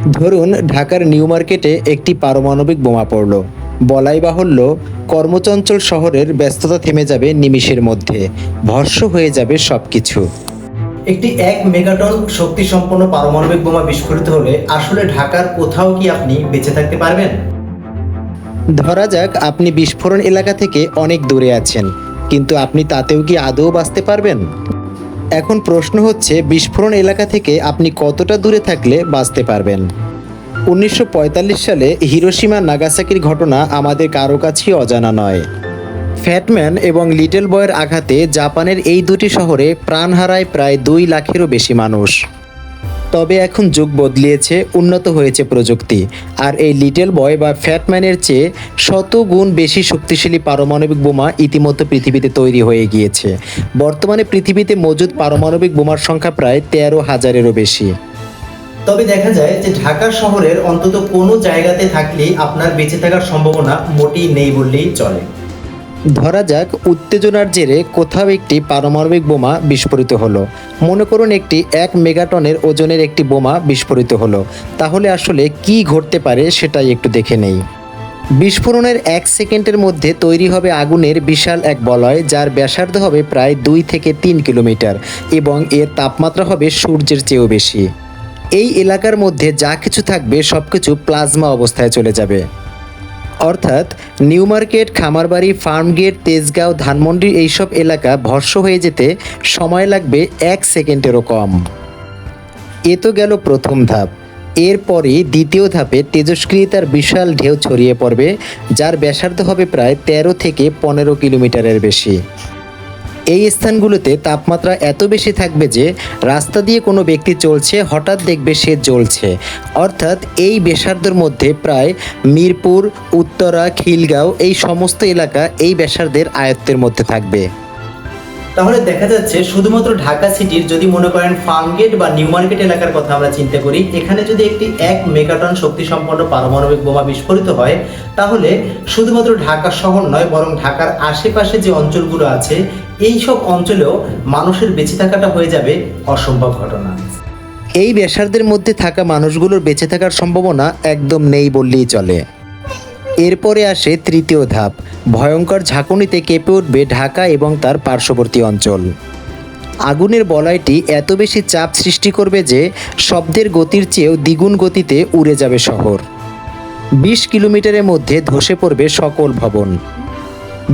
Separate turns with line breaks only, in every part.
ধরুন ঢাকার নিউ মার্কেটে একটি পারমাণবিক বোমা পড়ল। বলাই বাহুল্য, কর্মচঞ্চল শহরের ব্যস্ততা থেমে যাবে নিমিষের মধ্যে, ভস্ম হয়ে যাবে সবকিছু।
একটি 1 মেগাটন শক্তিসম্পন্ন পারমাণবিক বোমা বিস্ফোরিত হলে আসলে ঢাকার কোথাও কি আপনি বেঁচে থাকতে পারবেন?
ধরা যাক আপনি বিস্ফোরণ এলাকা থেকে অনেক দূরে আছেন, কিন্তু আপনি তাতেও কি আদৌ বাঁচতে পারবেন? এখন প্রশ্ন হচ্ছে, বিস্ফোরণ এলাকা থেকে আপনি কতটা দূরে থাকলে বাঁচতে পারবেন? 1945 সালে হিরোশিমা নাগাসাকির ঘটনা আমাদের কারো কাছেই অজানা নয়। ফ্যাটম্যান এবং লিটল বয়ের আঘাতে জাপানের এই দুটি শহরে প্রাণ হারায় প্রায় 2 লাখেরও বেশি মানুষ। তবে এখন যুগ বদলিয়েছে, উন্নত হয়েছে প্রযুক্তি, আর এই লিটল বয় বা ফ্যাটম্যানের চেয়ে শত গুণ বেশি শক্তিশালী পারমাণবিক বোমা ইতিমধ্যে পৃথিবীতে তৈরি হয়ে গিয়েছে। বর্তমানে পৃথিবীতে মজুদ পারমাণবিক বোমার সংখ্যা প্রায় 13,000-এরও বেশি।
তবে দেখা যায় যে ঢাকা শহরের অন্তত কোনো জায়গাতে থাকলে আপনার বেঁচে থাকার সম্ভাবনা মোটেই নেই বললেই চলে।
ধরা যাক উত্তেজনার জেরে কোথাও একটি পারমাণবিক বোমা বিস্ফোরিত হলো। মনে করুন একটি 1 মেগাটনের ওজনের একটি বোমা বিস্ফোরিত হলো। তাহলে আসলে কি ঘটতে পারে সেটাই একটু দেখে নেই। বিস্ফোরণের 1 সেকেন্ডের মধ্যে তৈরি হবে আগুনের বিশাল এক বলয়, যার ব্যাসার্ধ হবে প্রায় 2 থেকে 3 কিলোমিটার এবং এর তাপমাত্রা হবে সূর্যের চেয়েও বেশি। এই এলাকার মধ্যে যা কিছু থাকবে সব কিছু প্লাজমা অবস্থায় চলে যাবে। অর্থাৎ নিউ মার্কেট, খামারবাড়ি, ফার্মগেট, তেজগাঁও, ধানমন্ডি এইসব এলাকা ভস্ম হয়ে যেতে সময় লাগবে 1 সেকেন্ডেরও কম। এ তো গেল প্রথম ধাপ। এরপরে দ্বিতীয় ধাপে তেজস্ক্রিয়তার বিশাল ঢেউ ছড়িয়ে পড়বে, যার ব্যাসার্ধ হবে প্রায় 13 থেকে 15 কিলোমিটারের বেশি। এই স্থানগুলোতে তাপমাত্রা এত বেশি থাকবে যে রাস্তা দিয়ে কোনো ব্যক্তি চলছে, হঠাৎ দেখবে সে জ্বলছে। অর্থাৎ এই ব্যাসার্ধের মধ্যে প্রায় মিরপুর, উত্তরা, খিলগাঁও এই সমস্ত এলাকা এই ব্যাসার্ধের আয়ত্তের মধ্যে থাকবে।
তাহলে দেখা যাচ্ছে শুধুমাত্র ঢাকা সিটির, যদি মনে করেন ফার্মগেট বা নিউ মার্কেট এলাকার কথা আমরা চিন্তা করি, এখানে যদি একটি 1 মেগাটন শক্তিসম্পন্ন পারমাণবিক বোমা বিস্ফোরিত হয়, তাহলে শুধুমাত্র ঢাকা শহর নয়, বরং ঢাকার আশেপাশে যে অঞ্চলগুলো আছে এই সব অঞ্চলেও মানুষের বেঁচে থাকাটা হয়ে যাবে অসম্ভব ঘটনা।
এই ব্যাসার্ধের মধ্যে থাকা মানুষগুলোর বেঁচে থাকার সম্ভাবনা একদম নেই বললেই চলে। এরপরে আসে তৃতীয় ধাপ। ভয়ঙ্কর ঝাঁকুনিতে কেঁপে উঠবে ঢাকা এবং তার পার্শ্ববর্তী অঞ্চল। আগুনের বলয়টি এত বেশি চাপ সৃষ্টি করবে যে শব্দের গতির চেয়েও দ্বিগুণ গতিতে উড়ে যাবে শহর। 20 কিলোমিটারের মধ্যে ধসে পড়বে সকল ভবন।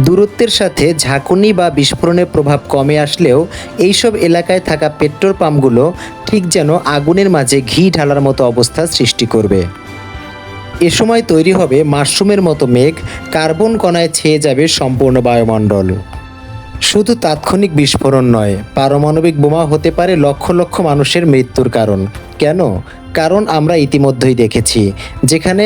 দূরত্বের সাথে ঝাঁকুনি বা বিস্ফোরণের প্রভাব কমে আসলেও এইসব এলাকায় থাকা পেট্রোল পাম্পগুলো ঠিক যেন আগুনের মাঝে ঘি ঢালার মতো অবস্থা সৃষ্টি করবে। এ সময় তৈরি হবে মাশরুমের মতো মেঘ, কার্বন কণায় ছেয়ে যাবে সম্পূর্ণ বায়ুমণ্ডল। শুধু তাৎক্ষণিক বিস্ফোরণ নয়, পারমাণবিক বোমা হতে পারে লক্ষ লক্ষ মানুষের মৃত্যুর কারণ। কেন? কারণ আমরা ইতিমধ্যেই দেখেছি, যেখানে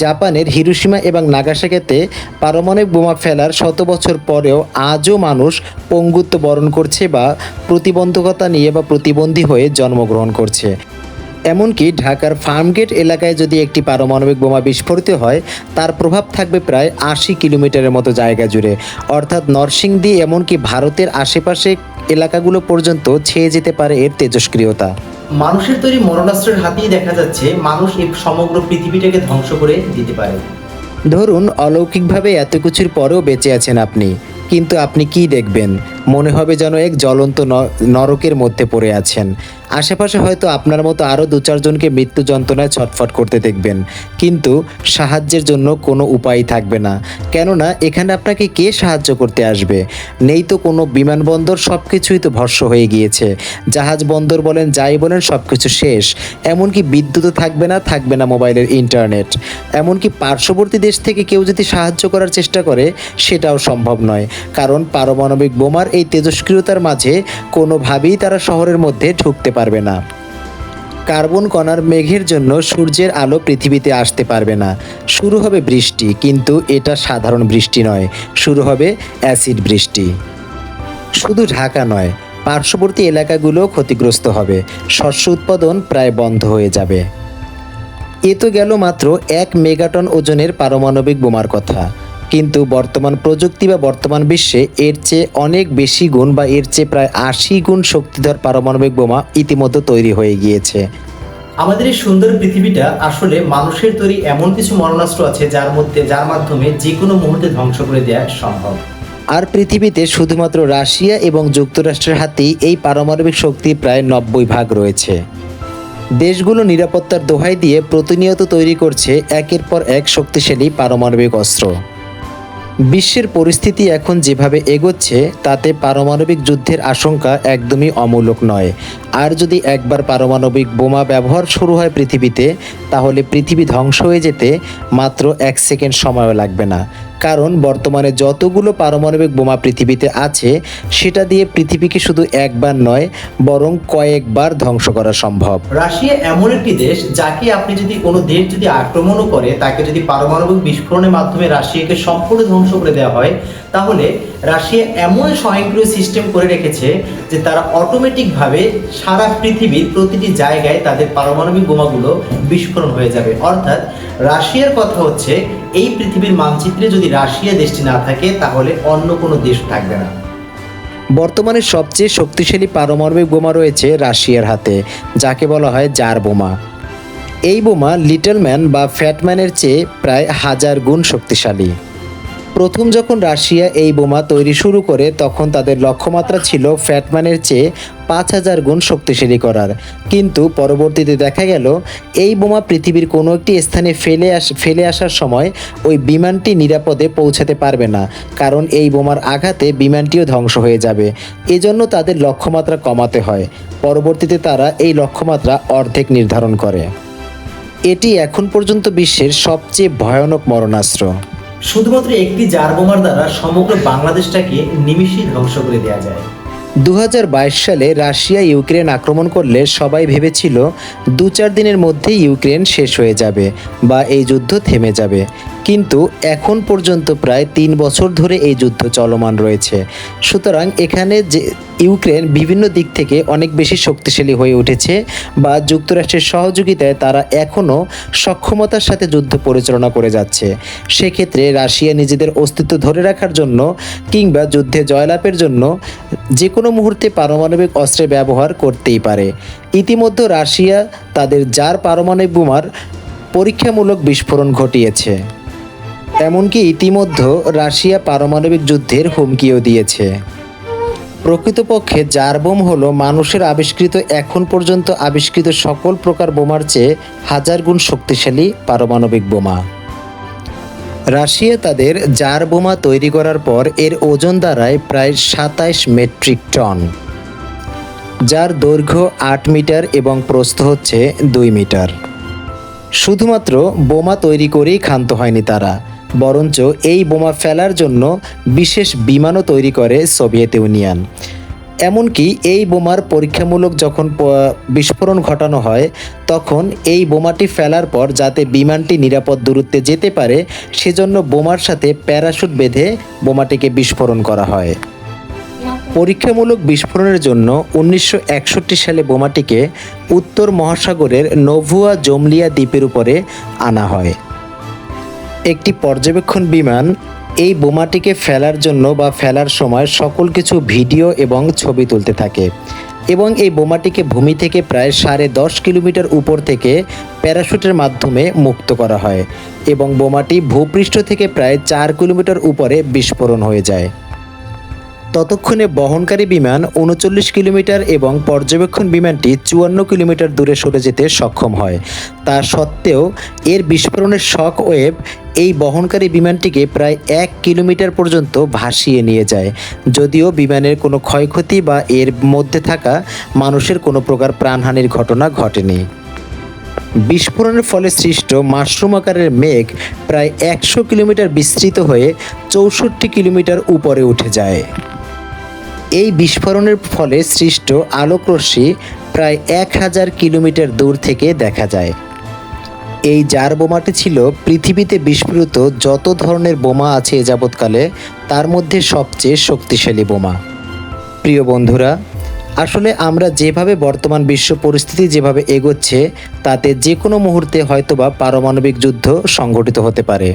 জাপানের হিরোশিমা এবং নাগাসাকিতে পারমাণবিক বোমা ফেলার 100 বছর পরেও আজও মানুষ পঙ্গুত্ব বরণ করছে বা প্রতিবন্ধকতা নিয়ে বা প্রতিবন্ধী হয়ে জন্মগ্রহণ করছে। এমনকি ঢাকার ফার্মগেট এলাকায় যদি একটি পারমাণবিক বোমা বিস্ফোরিত হয়, তার প্রভাব থাকবে প্রায় 80 কিলোমিটারের মতো জায়গা জুড়ে। অর্থাৎ নরসিংদী এমনকি ভারতের আশেপাশে এলাকাগুলো পর্যন্ত ছেয়ে যেতে পারে এর তেজস্ক্রিয়তা।
মানুষের তৈরি মরণাস্ত্রের হাতেই দেখা যাচ্ছে মানুষ এই সমগ্র পৃথিবীটাকে ধ্বংস করে দিতে পারে।
ধরুন অলৌকিকভাবে এত কিছুর পরেও বেঁচে আছেন আপনি, কিন্তু আপনি কি দেখবেন? মনে হবে যেন এক জ্বলন্ত নরকের মধ্যে পড়ে আছেন। আশেপাশে হয়তো আপনার মতো আরও 2-4 জনকে মৃত্যু যন্ত্রণায় ছটফট করতে দেখবেন, কিন্তু সাহায্যের জন্য কোনো উপায় থাকবে না। কেননা এখানে আপনাকে কে সাহায্য করতে আসবে? নেই তো কোনো বিমানবন্দর, সব কিছুই তো ভস্ম হয়ে গিয়েছে। জাহাজ বন্দর বলেন, যাই বলেন, সব কিছু শেষ। এমনকি বিদ্যুৎও থাকবে না মোবাইলের ইন্টারনেট। এমনকি পার্শ্ববর্তী দেশ থেকে কেউ যদি সাহায্য করার চেষ্টা করে, সেটাও সম্ভব নয়, কারণ পারমাণবিক বোমার এই তেজস্ক্রিয়তার মাঝে কোনোভাবেই তারা শহরের মধ্যে ঢুকতে পারবে না। কার্বন কণার মেঘের জন্য সূর্যের আলো পৃথিবীতে আসতে পারবে না। শুরু হবে বৃষ্টি, কিন্তু এটা সাধারণ বৃষ্টি নয়, শুরু হবে অ্যাসিড বৃষ্টি। শুধু ঢাকা নয়, পার্শ্ববর্তী এলাকাগুলো ক্ষতিগ্রস্ত হবে। শস্য উৎপাদন প্রায় বন্ধ হয়ে যাবে। এ তো গেল মাত্র 1 মেগাটন ওজনের পারমাণবিক বোমার কথা, কিন্তু বর্তমান প্রযুক্তি বা বর্তমান বিশ্বে এর চেয়ে অনেক বেশি গুণ বা এর চেয়ে প্রায় 80 গুণ শক্তিধর পারমাণবিক বোমা ইতিমধ্যে তৈরি হয়ে গিয়েছে।
আমাদের এই সুন্দর পৃথিবীটা আসলে মানুষের তৈরি এমন কিছু মারণাস্ত্র আছে যার মাধ্যমে যে কোনো মুহূর্তে ধ্বংস করে দেওয়া সম্ভব।
আর পৃথিবীতে শুধুমাত্র রাশিয়া এবং যুক্তরাষ্ট্রের হাতেই এই পারমাণবিক শক্তি প্রায় 90% রয়েছে। দেশগুলো নিরাপত্তার দোহাই দিয়ে প্রতিনিয়ত তৈরি করছে একের পর এক শক্তিশালী পারমাণবিক অস্ত্র। বিশ্বের পরিস্থিতি এখন যেভাবে এগোচ্ছে তাতে পারমাণবিক যুদ্ধের আশঙ্কা একদমই অমূলক নয়। আর যদি একবার পারমাণবিক বোমা ব্যবহার শুরু হয় পৃথিবীতে, তাহলে পৃথিবী ধ্বংস হয়ে যেতে মাত্র 1 সেকেন্ড সময়ও লাগবে না। কারণ বর্তমানে যতগুলো পারমাণবিক বোমা পৃথিবীতে আছে সেটা দিয়ে পৃথিবীকে শুধু একবার নয় বরং কয়েকবার ধ্বংস করা সম্ভব।
রাশিয়া এমন একটি দেশ যাকে আপনি যদি কোনো দেশ যদি আক্রমণও করে, তাকে যদি পারমাণবিক বিস্ফোরণের মাধ্যমে রাশিয়াকে সম্পূর্ণ ধ্বংস করে দেওয়া হয়, তাহলে রাশিয়া এমন স্বয়ংক্রিয় সিস্টেম করে রেখেছে যে তারা অটোমেটিকভাবে সারা পৃথিবীর প্রতিটি জায়গায় তাদের পারমাণবিক বোমাগুলো বিস্ফোরণ হয়ে যাবে। অর্থাৎ রাশিয়ার কথা হচ্ছে এই পৃথিবীর মানচিত্রে যদি রাশিয়া দেশটি না থাকে তাহলে অন্য কোনো দেশ থাকবে না।
বর্তমানে সবচেয়ে শক্তিশালী পারমাণবিক বোমা রয়েছে রাশিয়ার হাতে, যাকে বলা হয় জার বোমা। এই বোমা লিটল ম্যান বা ফ্যাটম্যানের চেয়ে প্রায় 1000 গুণ শক্তিশালী। প্রথম যখন রাশিয়া এই বোমা তৈরি শুরু করে তখন তাদের লক্ষ্যমাত্রা ছিল ফ্যাটম্যানের চেয়ে 5000 গুণ শক্তিশালী করার, কিন্তু পরবর্তীতে দেখা গেল এই বোমা পৃথিবীর কোনো একটি স্থানে ফেলে আসার সময় ওই বিমানটি নিরাপদে পৌঁছাতে পারবে না, কারণ এই বোমার আঘাতে বিমানটিও ধ্বংস হয়ে যাবে। এজন্য তাদের লক্ষ্যমাত্রা কমাতে হয়। পরবর্তীতে তারা এই লক্ষ্যমাত্রা অর্ধেক নির্ধারণ করে। এটি এখন পর্যন্ত বিশ্বের সবচেয়ে ভয়ানক মারণাস্ত্র।
শুধুমাত্র একটি জার বোমার দ্বারা সমগ্র বাংলাদেশটাকে নিমিষেই ধ্বংস করে দেওয়া যায়।
2022 সালে রাশিয়া ইউক্রেন আক্রমণ করলে সবাই ভেবেছিল 2-4 দিনের মধ্যে ইউক্রেন শেষ হয়ে যাবে বা এই যুদ্ধ থেমে যাবে, কিন্তু এখন পর্যন্ত প্রায় 3 বছর ধরে এই যুদ্ধ চলমান রয়েছে। সুতরাং এখানে যে ইউক্রেন বিভিন্ন দিক থেকে অনেক বেশি শক্তিশালী হয়ে উঠেছে বা যুক্তরাষ্ট্রের সহযোগিতায় তারা এখনও সক্ষমতার সাথে যুদ্ধ পরিচালনা করে যাচ্ছে। সেক্ষেত্রে রাশিয়া নিজেদের অস্তিত্ব ধরে রাখার জন্য কিংবা যুদ্ধে জয়লাভের জন্য যে কোনো মুহূর্তে পারমাণবিক অস্ত্রের ব্যবহার করতেই পারে। ইতিমধ্যে রাশিয়া তাদের জার পারমাণবিক বোমার পরীক্ষামূলক বিস্ফোরণ ঘটিয়েছে। এমনকি ইতিমধ্যে রাশিয়া পারমাণবিক যুদ্ধের হুমকিও দিয়েছে। প্রকৃতপক্ষে জার বোম হলো মানুষের আবিষ্কৃত এখন পর্যন্ত আবিষ্কৃত সকল প্রকার বোমার চেয়ে 1000 গুণ শক্তিশালী পারমাণবিক বোমা। রাশিয়া তাদের জার বোমা তৈরি করার পর এর ওজন দাঁড়ায় প্রায় 27 মেট্রিক টন, যার দৈর্ঘ্য 8 মিটার এবং প্রস্থ হচ্ছে 2 মিটার। শুধুমাত্র বোমা তৈরি করেই ক্ষান্ত হয়নি তারা, বরঞ্চ এই বোমা ফেলার জন্য বিশেষ বিমানও তৈরি করে সোভিয়েত ইউনিয়ন। এমনকি এই বোমার পরীক্ষামূলক যখন বিস্ফোরণ ঘটানো হয় তখন এই বোমাটি ফেলার পর যাতে বিমানটি নিরাপদ দূরত্বে যেতে পারে সেজন্য বোমার সাথে প্যারাশুট বেঁধে বোমাটিকে বিস্ফোরণ করা হয়। পরীক্ষামূলক বিস্ফোরণের জন্য 1961 সালে বোমাটিকে উত্তর মহাসাগরের নোভুয়া জমলিয়া দ্বীপের উপরে আনা হয়। একটি পর্যবেক্ষণ বিমান এই বোমাটিকে ফেলার জন্য বা ফেলার সময় সকল কিছু ভিডিও এবং ছবি তুলতে থাকে এবং এই বোমাটিকে ভূমি থেকে প্রায় 10.5 কিলোমিটার উপর থেকে প্যারাশুটের মাধ্যমে মুক্ত করা হয় এবং বোমাটি ভূপৃষ্ঠ থেকে প্রায় 4 কিলোমিটার উপরে বিস্ফোরণ হয়ে যায়। ততক্ষণে বহনকারী বিমান 39 কিলোমিটার এবং পর্যবেক্ষণ বিমানটি 54 কিলোমিটার দূরে সরে যেতে সক্ষম হয়। তা সত্ত্বেও এর বিস্ফোরণের শক ওয়েভ এই বহনকারী বিমানটিকে প্রায় 1 কিলোমিটার পর্যন্ত ভাসিয়ে নিয়ে যায়, যদিও বিমানের কোনো ক্ষয়ক্ষতি বা এর মধ্যে থাকা মানুষের কোনো প্রকার প্রাণহানির ঘটনা ঘটেনি। বিস্ফোরণের ফলে সৃষ্ট মাশরুম আকারের মেঘ প্রায় 100 কিলোমিটার বিস্তৃত হয়ে 64 কিলোমিটার উপরে উঠে যায়। এই বিস্ফোরণের ফলে সৃষ্ট আলোকরশ্মি প্রায় 1000 কিলোমিটার দূর থেকে দেখা যায়। এই জার বোমাটি ছিল পৃথিবীতে বিস্ফোরিত যত ধরনের বোমা আছে এ যাবৎকালে তার মধ্যে সবচেয়ে শক্তিশালী বোমা। প্রিয় বন্ধুরা, আসলে আমরা যেভাবে বর্তমান বিশ্ব পরিস্থিতি যেভাবে এগোচ্ছে তাতে যে কোনো মুহূর্তে হয়তোবা পারমাণবিক যুদ্ধ সংঘটিত হতে পারে।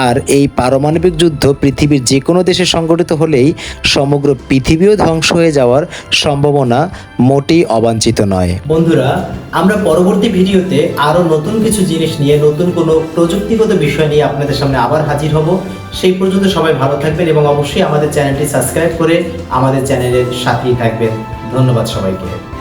আর এই পারমাণবিক যুদ্ধ পৃথিবীর যে কোনো দেশে সংঘটিত হলেই সমগ্র পৃথিবীও ধ্বংস হয়ে যাওয়ার সম্ভাবনা মোটেই অবাঞ্ছিত নয়।
বন্ধুরা, আমরা পরবর্তী ভিডিওতে আরো নতুন কিছু জিনিস নিয়ে, নতুন কোনো প্রযুক্তিগত বিষয় নিয়ে আপনাদের সামনে আবার হাজির হব। সেই পর্যন্ত সবাই ভালো থাকবেন এবং অবশ্যই আমাদের চ্যানেলটি সাবস্ক্রাইব করে আমাদের চ্যানেলের সাথেই থাকবেন। ধন্যবাদ সবাইকে।